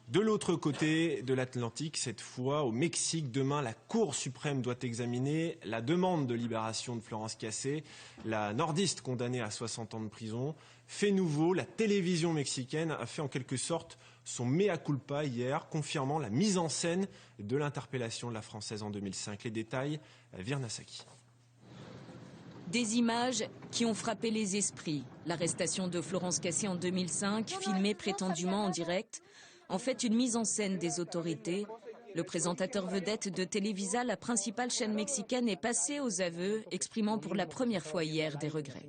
De l'autre côté de l'Atlantique, cette fois au Mexique, demain, la Cour suprême doit examiner la demande de libération de Florence Cassé, la nordiste condamnée à 60 ans de prison. Fait nouveau, la télévision mexicaine a fait en quelque sorte son mea culpa hier, confirmant la mise en scène de l'interpellation de la Française en 2005. Les détails, Virna Saki. Des images qui ont frappé les esprits. L'arrestation de Florence Cassé en 2005, filmée prétendument en direct, en fait une mise en scène des autorités. Le présentateur vedette de Televisa, la principale chaîne mexicaine, est passé aux aveux, exprimant pour la première fois hier des regrets.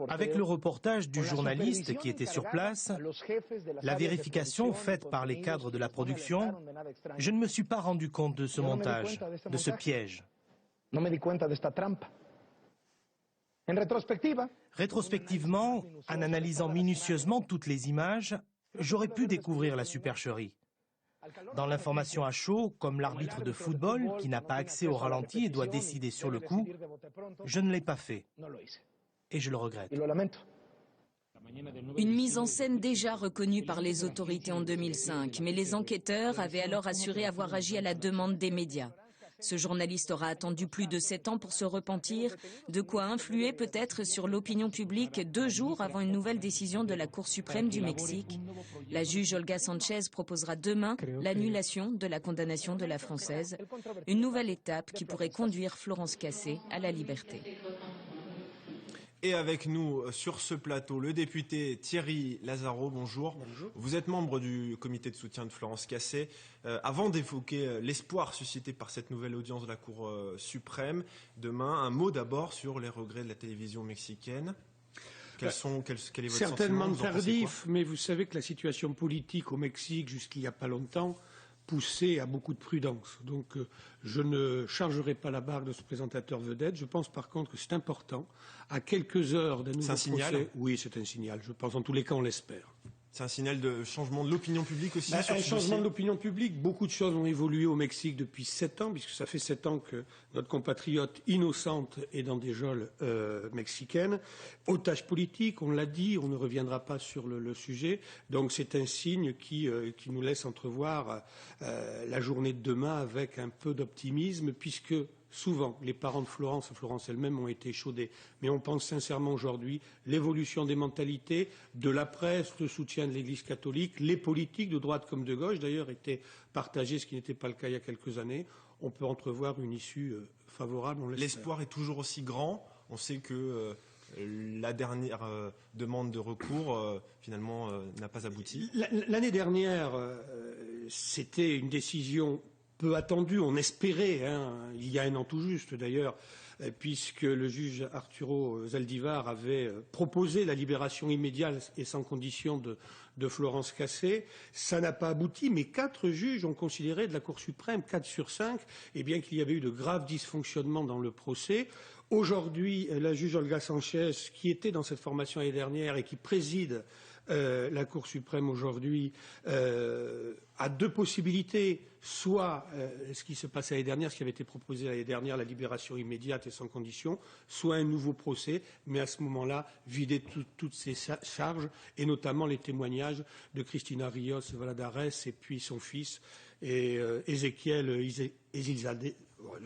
Avec le reportage du journaliste qui était sur place, la vérification faite par les cadres de la production, je ne me suis pas rendu compte de ce montage, de ce piège. Rétrospectivement, en analysant minutieusement toutes les images, j'aurais pu découvrir la supercherie. Dans l'information à chaud, comme l'arbitre de football qui n'a pas accès au ralenti et doit décider sur le coup, je ne l'ai pas fait. Et je le regrette. Une mise en scène déjà reconnue par les autorités en 2005, mais les enquêteurs avaient alors assuré avoir agi à la demande des médias. Ce journaliste aura attendu plus de 7 ans pour se repentir, de quoi influer peut-être sur l'opinion publique 2 jours avant une nouvelle décision de la Cour suprême du Mexique. La juge Olga Sanchez proposera demain l'annulation de la condamnation de la Française, une nouvelle étape qui pourrait conduire Florence Cassé à la liberté. Et avec nous sur ce plateau, le député Thierry Lazaro, bonjour. Bonjour. Vous êtes membre du comité de soutien de Florence Cassé. Avant d'évoquer l'espoir suscité par cette nouvelle audience de la Cour suprême, demain, un mot d'abord sur les regrets de la télévision mexicaine. Quel est votre certainement sentiment, tardif, mais vous savez que la situation politique au Mexique, jusqu'il n'y a pas longtemps, poussé à beaucoup de prudence. Donc je ne chargerai pas la barre de ce présentateur vedette. Je pense par contre que c'est important, à quelques heures d'un nouveau procès... C'est un signal ? Oui, c'est un signal. Je pense en tous les cas, on l'espère. C'est un signal de changement de l'opinion publique aussi Un sur ce changement dossier. de l'opinion publique. Beaucoup de choses ont évolué au Mexique depuis 7 ans, puisque ça fait 7 ans que notre compatriote innocente est dans des geôles mexicaines. Otage politique, on l'a dit, on ne reviendra pas sur le sujet. Donc c'est un signe qui nous laisse entrevoir la journée de demain avec un peu d'optimisme, puisque souvent, les parents de Florence elle-même ont été échaudés. Mais on pense sincèrement aujourd'hui l'évolution des mentalités, de la presse, le soutien de l'Église catholique, les politiques de droite comme de gauche, d'ailleurs, étaient partagés, ce qui n'était pas le cas il y a quelques années. On peut entrevoir une issue favorable, on l'espère. L'espoir est toujours aussi grand. On sait que la dernière demande de recours, finalement, n'a pas abouti. L'année dernière, c'était une décision peu attendu, on espérait, il y a 1 an tout juste d'ailleurs, puisque le juge Arturo Zaldívar avait proposé la libération immédiate et sans condition de Florence Cassé. Ça n'a pas abouti, mais 4 juges ont considéré de la Cour suprême, 4 sur 5, et bien qu'il y avait eu de graves dysfonctionnements dans le procès. Aujourd'hui, la juge Olga Sanchez, qui était dans cette formation l'année dernière et qui préside la Cour suprême aujourd'hui, a 2 possibilités. Soit ce qui se passait l'année dernière, ce qui avait été proposé l'année dernière, la libération immédiate et sans condition, soit un nouveau procès, mais à ce moment-là, vider toutes ces charges, et notamment les témoignages de Cristina Ríos Valladares et puis son fils, et Ézéchiel Ezilzadeh,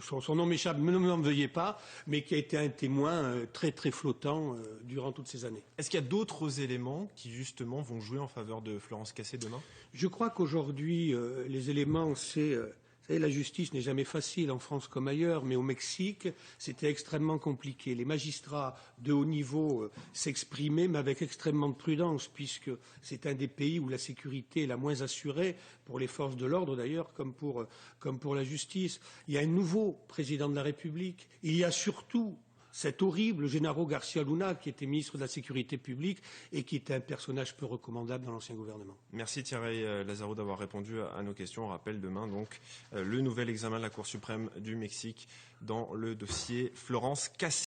son nom m'échappe, ne m'en veuillez pas, mais qui a été un témoin très très flottant durant toutes ces années. Est-ce qu'il y a d'autres éléments qui justement vont jouer en faveur de Florence Cassé demain ? Je crois qu'aujourd'hui, les éléments, c'est... Vous savez, la justice n'est jamais facile en France comme ailleurs, mais au Mexique, c'était extrêmement compliqué. Les magistrats de haut niveau s'exprimaient, mais avec extrêmement de prudence, puisque c'est un des pays où la sécurité est la moins assurée, pour les forces de l'ordre d'ailleurs, comme pour la justice. Il y a un nouveau président de la République. Il y a surtout cet horrible Genaro Garcia Luna, qui était ministre de la Sécurité publique et qui était un personnage peu recommandable dans l'ancien gouvernement. Merci Thierry Lazaro d'avoir répondu à nos questions. On rappelle demain donc le nouvel examen de la Cour suprême du Mexique dans le dossier Florence Cassé.